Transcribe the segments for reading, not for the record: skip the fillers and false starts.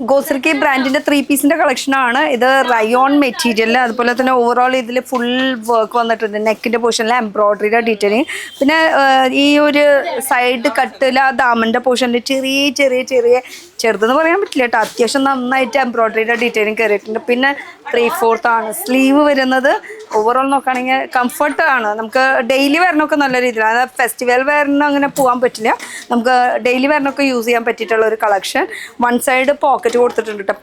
ഗോസറിക്ക് ബ്രാൻഡിന്റെ 3 പീസിന്റെ കളക്ഷൻ ആണ് ഇത്. റയോൺ മെറ്റീരിയൽ, അതുപോലെ തന്നെ ഓവറോൾ ഇതിൽ ഫുൾ വർക്ക് വന്നിട്ടുണ്ട്. നെക്കിന്റെ പോർഷനിൽ എംബ്രോയിഡറിയുടെ ഡീറ്റെയിലിങ്, പിന്നെ ഈ ഒരു സൈഡ് കട്ടില ദാമന്റെ പോർഷനിൽ ചെറിയ ചെറിയ ചെറിയ ചെറുതെന്ന് പറയാൻ പറ്റില്ല കേട്ടോ, അത്യാവശ്യം നന്നായിട്ട് എംബ്രോയിഡറിയുടെ ഡീറ്റെയിലിങ് കയറിയിട്ടുണ്ട്. പിന്നെ 3/4 ആണ് സ്ലീവ് വരുന്നത്. ഓവറോൾ നോക്കുകയാണെങ്കിൽ കംഫർട്ട് ആണ്, നമുക്ക് ഡെയിലി വരണമൊക്കെ നല്ല രീതിയിൽ, അതായത് ഫെസ്റ്റിവൽ വരണം അങ്ങനെ പോകാൻ പറ്റില്ല, നമുക്ക് ഡെയിലി വരണമൊക്കെ യൂസ് ചെയ്യാൻ പറ്റിയിട്ടുള്ള ഒരു കളക്ഷൻ. വൺ സൈഡ് പോക്കറ്റ് കൊടുത്തിട്ടുണ്ട് കേട്ടോ.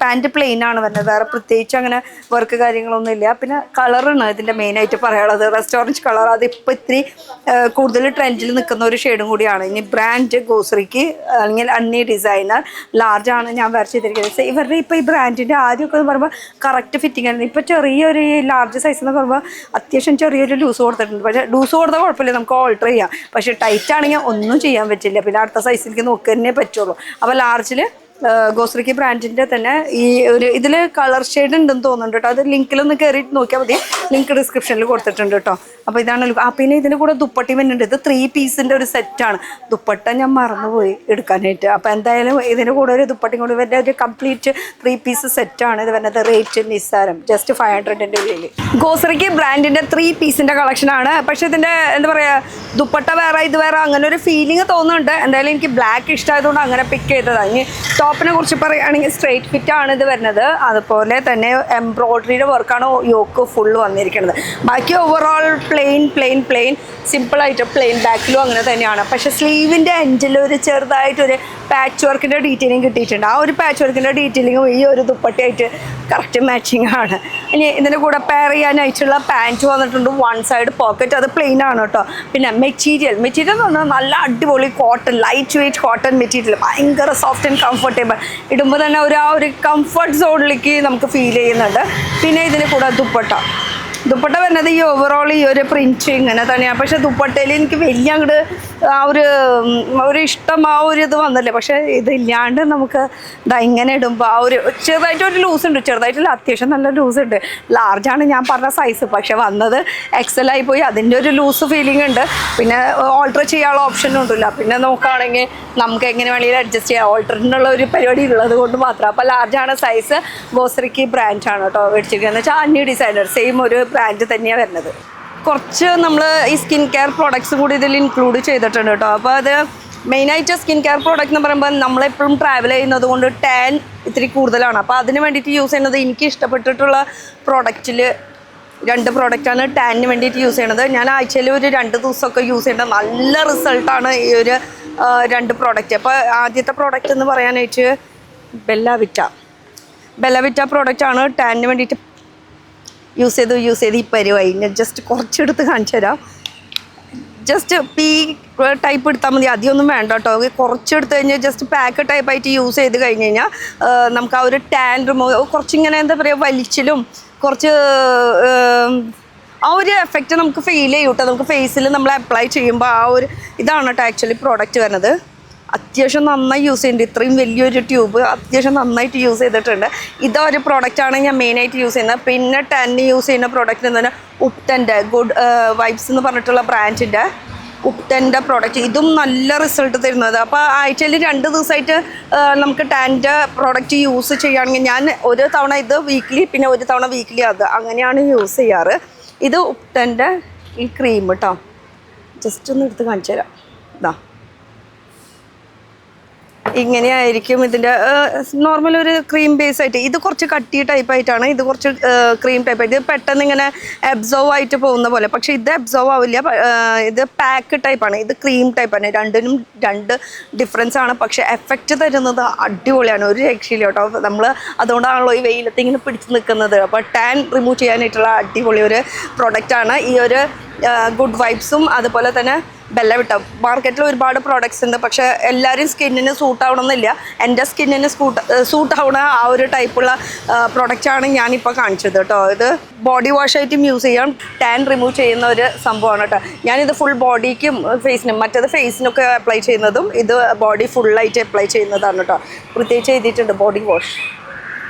പാൻറ് പ്ലെയിൻ ആണ് വരുന്നത്, വേറെ പ്രത്യേകിച്ച് അങ്ങനെ വർക്ക് കാര്യങ്ങളൊന്നും ഇല്ല. പിന്നെ കളറാണ് ഇതിൻ്റെ മെയിനായിട്ട് പറയാനുള്ളത്, റെസ്റ്റോറൻറ്റ് കളർ. അതിപ്പോൾ ഇത്തിരി കൂടുതൽ ട്രെൻഡിൽ നിൽക്കുന്ന ഒരു ഷെയ്ഡും കൂടിയാണ്. ഇനി ബ്രാൻഡ് ഗോസറിക്ക് അല്ലെങ്കിൽ അണ്ണി ഡിസൈനർ ലാർജ് ആണ് ഞാൻ വേറെ ചെയ്തിരിക്കുന്നത്. ഇവരുടെ ഇപ്പോൾ ഈ ബ്രാൻഡിൻ്റെ ആദ്യമൊക്കെ എന്ന് പറയുമ്പോൾ കറക്റ്റ് ഫിറ്റിംഗ് ആയിരുന്നു. ഇപ്പോൾ ചെറിയൊരു ലാർജ് സൈസ് എന്ന് പറയുമ്പോൾ അത്യാവശ്യം ചെറിയൊരു ലൂസ് കൊടുത്തിട്ടുണ്ട്. പക്ഷേ ലൂസ് കൊടുത്താൽ കുഴപ്പമില്ല, നമുക്ക് ഓൾട്ടർ ചെയ്യാം. പക്ഷേ ടൈറ്റ് ആണെങ്കിൽ ഒന്നും ചെയ്യാൻ പറ്റില്ല, പിന്നെ അടുത്ത സൈസിലേക്ക് നോക്കുക തന്നെ പറ്റുള്ളൂ. അപ്പോൾ ലാർജിൽ ഗോസറിക്ക് ബ്രാൻഡിൻ്റെ തന്നെ ഈ ഒരു ഇതിൽ കളർ ഷെയ്ഡ് ഉണ്ടെന്ന് തോന്നുന്നുണ്ട് കേട്ടോ. അത് ലിങ്കിലൊന്ന് കയറിയിട്ട് നോക്കിയാൽ മതി, ലിങ്ക് ഡിസ്ക്രിപ്ഷനിൽ കൊടുത്തിട്ടുണ്ട് കേട്ടോ. അപ്പോൾ ഇതാണ് പിന്നെ ഇതിന് കൂടെ ദുപ്പട്ടി വരുന്നുണ്ട്. ഇത് 3 പീസിൻ്റെ ഒരു സെറ്റാണ്. ദുപ്പട്ട ഞാൻ മറന്നുപോയി എടുക്കാനായിട്ട്. അപ്പോൾ എന്തായാലും ഇതിന് കൂടെ ഒരു ദുപ്പട്ടയും കൂടി വരുന്ന ഒരു കംപ്ലീറ്റ് 3 പീസ് സെറ്റാണ് ഇത് വരുന്നത്. റേറ്റ് നിസ്സാരം, ജസ്റ്റ് 500ൻ്റെ ഉള്ളിൽ. ഗോസറിക്ക് ബ്രാൻഡിൻ്റെ 3 പീസിൻ്റെ കളക്ഷനാണ്. പക്ഷേ ഇതിൻ്റെ എന്താ പറയുക, ദുപ്പട്ട വേറെ ഇത് വേറെ അങ്ങനെ ഒരു ഫീലിംഗ് തോന്നുന്നുണ്ട്. എന്തായാലും എനിക്ക് ബ്ലാക്ക് ഇഷ്ടമായതുകൊണ്ട് അങ്ങനെ പിക്ക് ചെയ്തതാണ്. ഇനി ടോപ്പിനെ കുറിച്ച് പറയുകയാണെങ്കിൽ സ്ട്രെയിറ്റ് ഫിറ്റ് ആണ് ഇത് വരുന്നത്. അതുപോലെ തന്നെ എംബ്രോയിഡറിയുടെ വർക്കാണ് യോക്ക് ഫുൾ വന്നിരിക്കുന്നത്. ബാക്കി ഓവറോൾ പ്ലെയിൻ സിമ്പിളായിട്ട് പ്ലെയിൻ ബാക്കിലും അങ്ങനെ തന്നെയാണ്. പക്ഷേ സ്ലീവിൻ്റെ എൻഡിൽ ഒരു ചെറുതായിട്ടൊരു പാച്ച് വർക്കിൻ്റെ ഡീറ്റെയിലിംഗ് കിട്ടിയിട്ടുണ്ട്. ആ ഒരു പാച്ച് വർക്കിൻ്റെ ഡീറ്റെയിലിംഗും ഈ ഒരു ദുപ്പട്ടയായിട്ട് കറക്റ്റ് മാച്ചിങ് ആണ്. ഇനി ഇതിൻ്റെ കൂടെ പെയർ ചെയ്യാനായിട്ടുള്ള പാൻറ്റ് വന്നിട്ടുണ്ട്. വൺ സൈഡ് പോക്കറ്റ്, അത് പ്ലെയിൻ ആണ് കേട്ടോ. പിന്നെ മെറ്റീരിയൽ എന്ന് പറഞ്ഞാൽ നല്ല അടിപൊളി cotton, light weight cotton material, ഭയങ്കര സോഫ്റ്റ് ആൻഡ് കംഫർട്ടബിൾ. ഇടുമ്പോൾ തന്നെ ആ ഒരു കംഫർട്ട് സോണിലേക്ക് നമുക്ക് ഫീൽ ചെയ്യുന്നുണ്ട്. പിന്നെ ഇതിന് കൂടെ ദുപ്പട്ട വരുന്നത് ഈ ഓവറോൾ ഈ ഒരു പ്രിൻറ്റ് ഇങ്ങനെ തന്നെയാണ്. പക്ഷേ ദുപ്പട്ടയിൽ എനിക്ക് വലിയ അങ്ങോട്ട് ആ ഒരു ഇഷ്ടം ആ ഒരു ഇത് വന്നില്ല. പക്ഷേ ഇതില്ലാണ്ട് നമുക്ക് ഇങ്ങനെ ഇടുമ്പോൾ ആ ഒരു ചെറുതായിട്ടൊരു ലൂസ് ഉണ്ട്, ചെറുതായിട്ടില്ല അത്യാവശ്യം നല്ല ലൂസ് ഉണ്ട്. ലാർജാണ് ഞാൻ പറഞ്ഞ സൈസ്, പക്ഷേ വന്നത് XL ആയിപ്പോയി, അതിൻ്റെ ഒരു ലൂസ് ഫീലിംഗ് ഉണ്ട്. പിന്നെ ഓൾട്ടർ ചെയ്യാനുള്ള ഓപ്ഷനും ഉണ്ടല്ല. പിന്നെ നോക്കുകയാണെങ്കിൽ നമുക്ക് എങ്ങനെ വേണമെങ്കിലും അഡ്ജസ്റ്റ് ചെയ്യാം, ഓൾട്ടറിനുള്ള ഒരു പരിപാടി ഉള്ളത് കൊണ്ട് മാത്രം. അപ്പോൾ ലാർജാണ് സൈസ്. ഗോസറിക്ക് ബ്രാൻഡാണ് കേട്ടോ മേടിച്ചിരിക്കുന്നത്. വെച്ചാൽ അന്യ ഡിസൈനർ സെയിം ഒരു ബ്രാൻഡ് തന്നെയാണ് വരുന്നത്. കുറച്ച് നമ്മൾ ഈ സ്കിൻ കെയർ പ്രോഡക്ട്സ് കൂടി ഇതിൽ ഇൻക്ലൂഡ് ചെയ്തിട്ടുണ്ട് കേട്ടോ. അപ്പോൾ അത് മെയിനായിട്ട് സ്കിൻ കെയർ പ്രോഡക്റ്റ് എന്ന് പറയുമ്പോൾ നമ്മളെപ്പോഴും ട്രാവൽ ചെയ്യുന്നത് കൊണ്ട് ടാൻ ഇത്തിരി കൂടുതലാണ്. അപ്പോൾ അതിന് വേണ്ടിയിട്ട് യൂസ് ചെയ്യുന്നത്, എനിക്ക് ഇഷ്ടപ്പെട്ടിട്ടുള്ള പ്രോഡക്റ്റിൽ 2 പ്രോഡക്റ്റാണ് ടാനിന് വേണ്ടിയിട്ട് യൂസ് ചെയ്യണത്. ഞാൻ ആഴ്ചയിൽ ഒരു 2 ദിവസമൊക്കെ യൂസ് ചെയ്യേണ്ട നല്ല റിസൾട്ടാണ് ഈ ഒരു 2 പ്രോഡക്റ്റ്. അപ്പോൾ ആദ്യത്തെ പ്രോഡക്റ്റ് എന്ന് പറയാനായിട്ട് ബെല്ലവിറ്റ പ്രോഡക്റ്റാണ് ടാനിന് വേണ്ടിയിട്ട് യൂസ് ചെയ്ത് ഈ പരിവായി. ഞാൻ ജസ്റ്റ് കുറച്ചെടുത്ത് കാണിച്ചു തരാം. ജസ്റ്റ് പീ ടൈപ്പ് എടുത്താൽ മതി, അധികമൊന്നും വേണ്ട കേട്ടോ. കുറച്ചെടുത്ത് കഴിഞ്ഞാൽ ജസ്റ്റ് പാക്ക് ടൈപ്പായിട്ട് യൂസ് ചെയ്ത് കഴിഞ്ഞ് കഴിഞ്ഞാൽ നമുക്ക് ആ ഒരു ടാൻ റിമൂവ്, കുറച്ചിങ്ങനെ എന്താ പറയുക, വലിച്ചിലും കുറച്ച് ആ ഒരു എഫക്റ്റ് നമുക്ക് ഫീൽ ചെയ്യും കേട്ടോ. നമുക്ക് ഫേസിൽ നമ്മൾ അപ്ലൈ ചെയ്യുമ്പോൾ ആ ഒരു ഇതാണ് കേട്ടോ ആക്ച്വലി പ്രോഡക്റ്റ് വരുന്നത്. അത്യാവശ്യം നന്നായി യൂസ് ചെയ്യുന്നുണ്ട്. ഇത്രയും വലിയൊരു ട്യൂബ് അത്യാവശ്യം നന്നായിട്ട് യൂസ് ചെയ്തിട്ടുണ്ട്. ഇതൊരു പ്രോഡക്റ്റാണ് ഞാൻ മെയിനായിട്ട് യൂസ് ചെയ്യുന്നത്. പിന്നെ ടെന്ന് യൂസ് ചെയ്യുന്ന പ്രോഡക്റ്റ് എന്ന് പറഞ്ഞാൽ ഉപ്റ്റൻ്റെ ഗുഡ് വൈബ്സ് എന്ന് പറഞ്ഞിട്ടുള്ള ബ്രാൻഡിൻ്റെ ഉപ്റ്റൻ്റെ പ്രോഡക്റ്റ്. ഇതും നല്ല റിസൾട്ട് തരുന്നത്. അപ്പോൾ ആഴ്ചയിൽ 2 ദിവസമായിട്ട് നമുക്ക് ടാൻ്റെ പ്രോഡക്റ്റ് യൂസ് ചെയ്യുകയാണെങ്കിൽ ഞാൻ ഒരു തവണ ഇത് വീക്ക്ലി, പിന്നെ ഒരു തവണ വീക്ക്ലി അത്, അങ്ങനെയാണ് യൂസ് ചെയ്യാറ്. ഇത് ഉപ്റ്റൻ്റെ ഈ ക്രീം കേട്ടോ. ജസ്റ്റ് ഒന്ന് എടുത്ത് കാണിച്ചു തരാം. ഇതാ ഇങ്ങനെയായിരിക്കും ഇതിൻ്റെ നോർമൽ ഒരു ക്രീം ബേസ് ആയിട്ട്. ഇത് കുറച്ച് കട്ടി ടൈപ്പായിട്ടാണ്, ഇത് കുറച്ച് ക്രീം ടൈപ്പായിട്ട്. ഇത് പെട്ടെന്ന് ഇങ്ങനെ അബ്സോർവ് ആയിട്ട് പോകുന്ന പോലെ. പക്ഷേ ഇത് അബ്സോർവ് ആവില്ല, ഇത് പാക്ക് ടൈപ്പാണ്, ഇത് ക്രീം ടൈപ്പാണ്. രണ്ടിനും 2 ഡിഫറൻസ് ആണ്. പക്ഷേ എഫക്റ്റ് തരുന്നത് അടിപൊളിയാണ്, ഒരു രക്ഷയില്ല കേട്ടോ. നമ്മൾ അതുകൊണ്ടാണല്ലോ ഈ വെയിലത്ത് ഇങ്ങനെ പിടിച്ച് നിൽക്കുന്നത്. അപ്പോൾ ടാൻ റിമൂവ് ചെയ്യാനായിട്ടുള്ള അടിപൊളി ഒരു പ്രൊഡക്റ്റാണ് ഈ ഒരു ഗുഡ് വൈബ്സും. അതുപോലെ തന്നെ ബെല്ലവിറ്റ. മാർക്കറ്റിൽ ഒരുപാട് പ്രോഡക്റ്റ്സ് ഉണ്ട്, പക്ഷേ എല്ലാവരും സ്കിന്നിന് സൂട്ട് ആവണമെന്നില്ല. എൻ്റെ സ്കിന്നിന് സൂട്ട് ആവണ ആ ഒരു ടൈപ്പുള്ള പ്രൊഡക്റ്റാണ് ഞാനിപ്പോൾ കാണിച്ചത് കേട്ടോ. ഇത് ബോഡി വാഷായിട്ടും യൂസ് ചെയ്യാം, ടാൻ റിമൂവ് ചെയ്യുന്ന ഒരു സംഭവമാണ് കേട്ടോ. ഞാനിത് ഫുൾ ബോഡിക്കും ഫേസിനും, മറ്റേത് ഫേസിനൊക്കെ അപ്ലൈ ചെയ്യുന്നതും ഇത് ബോഡി ഫുള്ളായിട്ട് അപ്ലൈ ചെയ്യുന്നതാണ് കേട്ടോ. പ്രത്യേകിച്ച് എഴുതിയിട്ടുണ്ട് ബോഡി വാഷ്.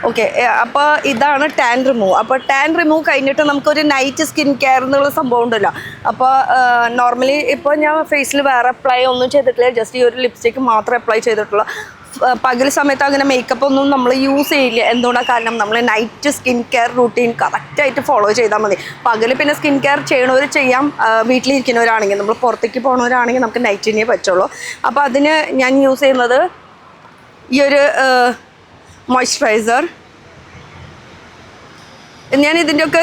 ഓക്കെ, അപ്പോൾ ഇതാണ് ടാൻ റിമൂവ്. അപ്പോൾ ടാൻ റിമൂവ് കഴിഞ്ഞിട്ട് നമുക്കൊരു നൈറ്റ് സ്കിൻ കെയർ എന്നുള്ള സംഭവം ഉണ്ടല്ലോ. അപ്പോൾ നോർമലി ഇപ്പോൾ ഞാൻ ഫേസിൽ വേറെ അപ്ലൈ ഒന്നും ചെയ്തിട്ടില്ല, ജസ്റ്റ് ഈ ഒരു ലിപ്സ്റ്റിക്ക് മാത്രമേ അപ്ലൈ ചെയ്തിട്ടുള്ളൂ. പകൽ സമയത്ത് അങ്ങനെ മേക്കപ്പ് ഒന്നും നമ്മൾ യൂസ് ചെയ്യില്ല. എന്തുകൊണ്ടാണ്? കാരണം നമ്മൾ നൈറ്റ് സ്കിൻ കെയർ റൂട്ടീൻ കറക്റ്റായിട്ട് ഫോളോ ചെയ്താൽ മതി. പകൽ പിന്നെ സ്കിൻ കെയർ ചെയ്യണവർ ചെയ്യാം, വീട്ടിലിരിക്കുന്നവരാണെങ്കിൽ. നമ്മൾ പുറത്തേക്ക് പോകുന്നവരാണെങ്കിൽ നമുക്ക് നൈറ്റിനെ പറ്റുള്ളൂ. അപ്പോൾ അതിന് ഞാൻ യൂസ് ചെയ്യുന്നത് ഈ ഒരു മോയ്സ്ചറൈസർ. ഞാൻ ഇതിൻ്റെയൊക്കെ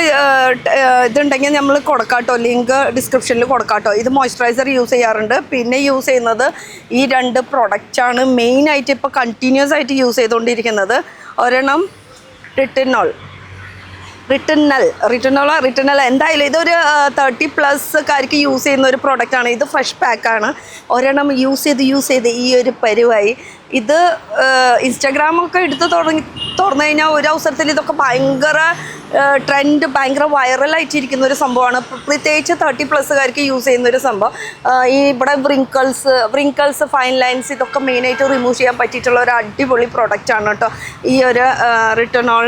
ഇതുണ്ടെങ്കിൽ നമ്മൾ കൊടുക്കാട്ടോ, ലിങ്ക് ഡിസ്ക്രിപ്ഷനിൽ കൊടുക്കാട്ടോ. ഇത് മോയ്സ്ചറൈസർ യൂസ് ചെയ്യാറുണ്ട്. പിന്നെ യൂസ് ചെയ്യുന്നത് ഈ 2 പ്രൊഡക്റ്റാണ് മെയിനായിട്ട് ഇപ്പോൾ കണ്ടിന്യൂസ് ആയിട്ട് യൂസ് ചെയ്തുകൊണ്ടിരിക്കുന്നത്. ഒരെണ്ണം റിട്ടനൽ എന്തായാലും ഇതൊരു 30+ യൂസ് ചെയ്യുന്ന ഒരു പ്രൊഡക്റ്റാണ്. ഇത് ഫ്രഷ് പാക്കാണ്. ഒരെണ്ണം യൂസ് ചെയ്ത് ഈ ഒരു പരിവായി. ഇത് ഇൻസ്റ്റാഗ്രാമൊക്കെ എടുത്ത് തുറന്നു കഴിഞ്ഞാൽ ഒരു അവസരത്തിൽ ഇതൊക്കെ ഭയങ്കര ട്രെൻഡ്, ഭയങ്കര വൈറലായിട്ടിരിക്കുന്ന ഒരു സംഭവമാണ്. പ്രത്യേകിച്ച് 30+ യൂസ് ചെയ്യുന്ന ഒരു സംഭവം. ഈ ഇവിടെ വ്രിങ്കിൾസ് ഫൈൻ ലൈൻസ് ഇതൊക്കെ മെയിനായിട്ട് റിമൂവ് ചെയ്യാൻ പറ്റിയിട്ടുള്ള ഒരു അടിപൊളി പ്രൊഡക്റ്റാണ് കേട്ടോ ഈ ഒരു റിട്ടനോൾ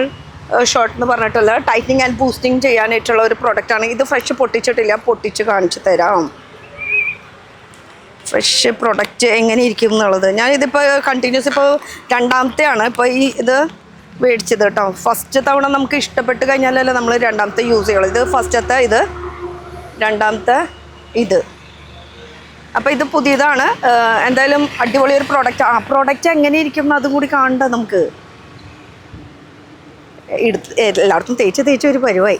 ഷോർട്ട് എന്ന് പറഞ്ഞിട്ടുള്ള ടൈറ്റനിങ് ആൻഡ് ബൂസ്റ്റിങ് ചെയ്യാനായിട്ടുള്ള ഒരു പ്രൊഡക്റ്റാണ്. ഇത് ഫ്രഷ് പൊട്ടിച്ചിട്ടില്ല, പൊട്ടിച്ച് കാണിച്ചു തരാം. ഫ്രഷ് പ്രൊഡക്റ്റ് എങ്ങനെ ഇരിക്കും എന്നുള്ളത്. ഞാനിതിപ്പോൾ കണ്ടിന്യൂസ് ഇപ്പോൾ 2ാമത്തെയാണ് ഇപ്പോൾ ഇത് മേടിച്ചത് കേട്ടോ. ഫസ്റ്റ് തവണ നമുക്ക് ഇഷ്ടപ്പെട്ട് കഴിഞ്ഞാലല്ലേ നമ്മൾ 2ാമത്തെ യൂസ് ചെയ്യുള്ളൂ. ഇത് ഫസ്റ്റത്തെ, ഇത് 2ാമത്തെ ഇത്. അപ്പോൾ ഇത് പുതിയതാണ്. എന്തായാലും അടിപൊളി ഒരു പ്രൊഡക്റ്റ്. പ്രൊഡക്റ്റ് എങ്ങനെ ഇരിക്കും അതും കൂടി കാണണ്ട നമുക്ക്. എല്ലായിടത്തും തേച്ച് ഒരു പരിവായി.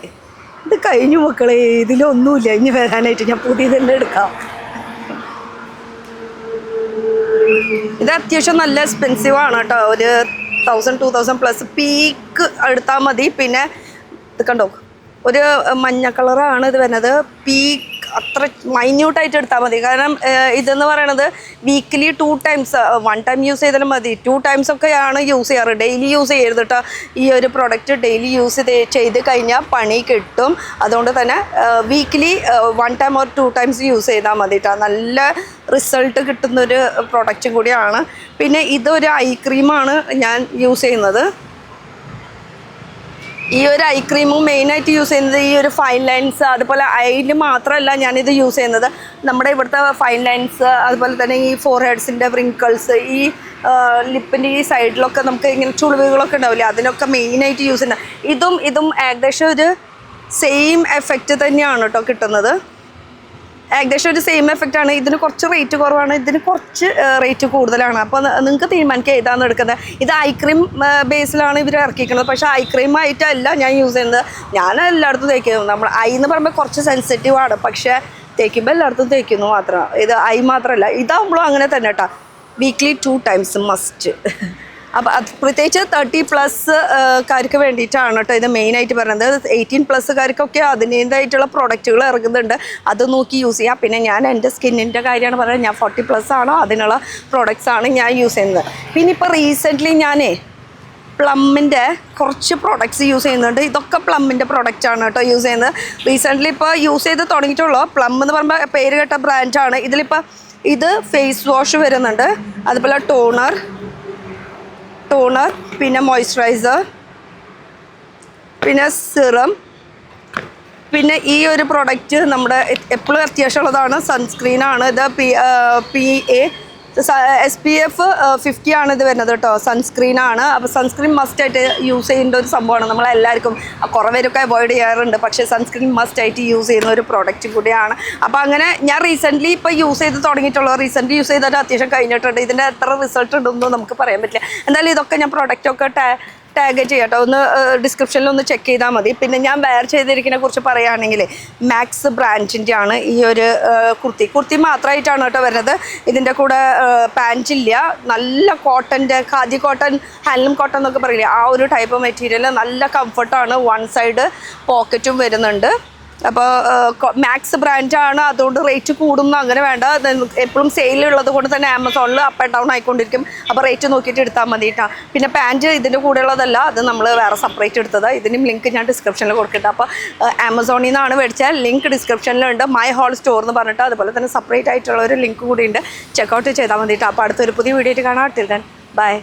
ഇത് കഴിഞ്ഞു മക്കളെ, ഇതിലൊന്നുമില്ല ഇനി വരാനായിട്ട്. ഞാൻ പുതിയത് തന്നെ എടുക്കാം. ഇത് അത്യാവശ്യം നല്ല എക്സ്പെൻസീവാണ് കേട്ടോ. ഒരു 1000-2000+ പീക്ക് എടുത്താൽ മതി. പിന്നെ ഇത് കണ്ടോ, ഒരു മഞ്ഞ കളറാണ് ഇത് വരുന്നത്. പീക്ക് അത്ര മൈന്യൂട്ടായിട്ട് എടുത്താൽ മതി. കാരണം ഇതെന്ന് പറയണത് വീക്കിലി 2 ടൈംസ്, 1 ടൈം യൂസ് ചെയ്താലും മതി. 2 ടൈംസൊക്കെയാണ് യൂസ് ചെയ്യാറ്. ഡെയിലി യൂസ് ചെയ്യരുത് കേട്ടോ. ഈ ഒരു പ്രൊഡക്റ്റ് ഡെയിലി യൂസ് ചെയ്ത് കഴിഞ്ഞാൽ പണി കിട്ടും. അതുകൊണ്ട് തന്നെ weekly 1 time or 2 times use ചെയ്താൽ മതി കേട്ടോ. നല്ല റിസൾട്ട് കിട്ടുന്നൊരു പ്രൊഡക്റ്റും കൂടിയാണ്. പിന്നെ ഇതൊരു ഐ ക്രീമാണ് ഞാൻ യൂസ് ചെയ്യുന്നത്. ഈ ഒരു ഐ ക്രീമും മെയിനായിട്ട് യൂസ് ചെയ്യുന്നത് ഈ ഒരു ഫൈൻ ലൈൻസ്, അതുപോലെ ഐയിൽ മാത്രമല്ല ഞാനിത് യൂസ് ചെയ്യുന്നത്. നമ്മുടെ ഇവിടുത്തെ ഫൈൻ ലൈൻസ്, അതുപോലെ തന്നെ ഈ ഫോർഹെഡ്സിൻ്റെ വ്രിങ്കിൾസ്, ഈ ലിപ്പിൻ്റെ ഈ സൈഡിലൊക്കെ നമുക്ക് ഇങ്ങനെ ചുളിവുകളൊക്കെ ഉണ്ടാവില്ലേ, അതിനൊക്കെ മെയിനായിട്ട് യൂസ് ചെയ്യുന്നത്. ഇതും ഏകദേശം ഒരു സെയിം എഫക്റ്റ് തന്നെയാണ് കേട്ടോ കിട്ടുന്നത്. ഏകദേശം ഒരു സെയിം എഫക്റ്റാണ്. ഇതിന് കുറച്ച് റേറ്റ് കുറവാണ്, ഇതിന് കുറച്ച് റേറ്റ് കൂടുതലാണ്. അപ്പോൾ നിങ്ങൾക്ക് തീരുമാനിക്കുക ഏതാണെന്ന് എടുക്കുന്നത്. ഇത് ഐ ക്രീം ബേസിലാണ് ഇവർ ഇറക്കിക്കുന്നത്. പക്ഷേ ഐ ക്രീം ആയിട്ടല്ല ഞാൻ യൂസ് ചെയ്യുന്നത്. ഞാൻ എല്ലായിടത്തും തേക്കുന്നു. നമ്മൾ ഐ എന്ന് പറയുമ്പോൾ കുറച്ച് സെൻസിറ്റീവാണ്, പക്ഷേ തേക്കുമ്പോൾ എല്ലായിടത്തും തേക്കുന്നു മാത്രം. ഇത് ഐ മാത്രമല്ല, ഇതാകുമ്പോഴും അങ്ങനെ തന്നെ കേട്ടോ. Weekly 2 times must. അപ്പോൾ അത് പ്രത്യേകിച്ച് 30+ വേണ്ടിയിട്ടാണ് കേട്ടോ ഇത് മെയിനായിട്ട് പറയുന്നത്. 18+ അതിൻ്റേതായിട്ടുള്ള പ്രൊഡക്റ്റുകൾ ഇറങ്ങുന്നുണ്ട്, അത് നോക്കി യൂസ് ചെയ്യാം. പിന്നെ ഞാൻ എൻ്റെ സ്കിന്നിൻ്റെ കാര്യമാണ് പറയുന്നത്. ഞാൻ 40+ ആണോ അതിനുള്ള പ്രൊഡക്ട്സാണ് ഞാൻ യൂസ് ചെയ്യുന്നത്. പിന്നെ ഇപ്പോൾ റീസെൻ്റ്ലി ഞാനേ പ്ലമ്മിൻ്റെ കുറച്ച് പ്രൊഡക്ട്സ് യൂസ് ചെയ്യുന്നുണ്ട്. ഇതൊക്കെ പ്ലമ്മിൻ്റെ പ്രൊഡക്റ്റാണ് കേട്ടോ യൂസ് ചെയ്യുന്നത്. റീസെൻ്റ്ലി ഇപ്പോൾ യൂസ് ചെയ്ത് തുടങ്ങിയിട്ടുള്ളൂ. പ്ലം എന്ന് പറയുമ്പോൾ പേര് കേട്ട ബ്രാൻഡാണ്. ഇതിലിപ്പോൾ ഇത് ഫേസ് വാഷ് വരുന്നുണ്ട്, അതുപോലെ ടോണർ, പിന്നെ മോയ്സ്ചറൈസർ, പിന്നെ സിറം, പിന്നെ ഈ ഒരു പ്രൊഡക്റ്റ് നമ്മുടെ എപ്പോഴും അത്യാവശ്യമുള്ളതാണ്, സൺസ്ക്രീനാണ്. ഇത് SPF 50 ആണ് ഇത് വരുന്നത് കേട്ടോ. സൺസ്ക്രീനാണ്. അപ്പോൾ സൺസ്ക്രീൻ മസ്റ്റായിട്ട് യൂസ് ചെയ്യേണ്ട ഒരു സംഭവമാണ്. നമ്മളെല്ലാവർക്കും കുറേ പേരൊക്കെ അവോയ്ഡ് ചെയ്യാറുണ്ട്, പക്ഷേ സൺസ്ക്രീൻ മസ്റ്റായിട്ട് യൂസ് ചെയ്യുന്ന ഒരു പ്രോഡക്റ്റ് കൂടിയാണ്. അപ്പോൾ അങ്ങനെ ഞാൻ റീസെൻ്റ്ലി ഇപ്പോൾ യൂസ് ചെയ്ത് തുടങ്ങിയിട്ടുള്ളൂ. റീസെൻ്റ്ലി യൂസ് ചെയ്തിട്ട് അത്യാവശ്യം കഴിഞ്ഞിട്ടുണ്ട്. ഇതിൻ്റെ എത്ര റിസൾട്ട് ഉണ്ടെന്നൊന്നും നമുക്ക് പറയാൻ പറ്റില്ല. എന്തായാലും ഇതൊക്കെ ഞാൻ പ്രൊഡക്റ്റൊക്കെ ടാഗ് ചെയ്യട്ടോ, ഒന്ന് ഡിസ്ക്രിപ്ഷനിൽ ഒന്ന് ചെക്ക് ചെയ്താൽ മതി. പിന്നെ ഞാൻ വെയർ ചെയ്തിരിക്കുന്നതിനെ കുറിച്ച് പറയുകയാണെങ്കിൽ മാക്സ് ബ്രാൻഡിൻ്റെ ആണ് ഈ ഒരു കുർത്തി മാത്രമായിട്ടാണ് കേട്ടോ വരുന്നത്. ഇതിൻ്റെ കൂടെ പാൻറ്റില്ല. നല്ല കോട്ടൻ്റെ, ഖാദി കോട്ടൺ, ഹാൻഡ്ലൂം കോട്ടൺ എന്നൊക്കെ പറയില്ലേ, ആ ഒരു ടൈപ്പ് മെറ്റീരിയൽ. നല്ല കംഫർട്ടാണ്. 1 സൈഡ് പോക്കറ്റും വരുന്നുണ്ട്. അപ്പോൾ മാക്സ് ബ്രാൻഡാണ്, അതുകൊണ്ട് റേറ്റ് കൂടുന്നു അങ്ങനെ വേണ്ട. എപ്പോഴും സെയിലുള്ളത് കൊണ്ട് തന്നെ ആമസോണിൽ അപ്പ് ആൻഡ് ഡൗൺ ആയിക്കൊണ്ടിരിക്കും. അപ്പോൾ റേറ്റ് നോക്കിയിട്ട് എടുത്താൽ മതി കേട്ടോ. പിന്നെ പാൻറ്റ് ഇതിൻ്റെ കൂടെയുള്ളതല്ല, അത് നമ്മൾ വേറെ സെപ്പറേറ്റ് എടുത്തത്. ഇതിനും ലിങ്ക് ഞാൻ ഡിസ്ക്രിപ്ഷനിൽ കൊടുക്കുന്നുണ്ട്. അപ്പോൾ ആമസോണിൽ നിന്നാണ് മേടിച്ചാൽ ലിങ്ക് ഡിസ്ക്രിപ്ഷനിലുണ്ട്. മൈ ഹോൾ സ്റ്റോർ എന്ന് പറഞ്ഞിട്ട്, അതുപോലെ തന്നെ സെപ്പറേറ്റ് ആയിട്ടുള്ള ഒരു ലിങ്ക് കൂടി ഉണ്ട്. ചെക്കൗട്ട് ചെയ്താൽ മതി കേട്ടോ. അപ്പോൾ അടുത്തൊരു പുതിയ വീഡിയോ ആയിട്ട് കാണാം. Till then bye.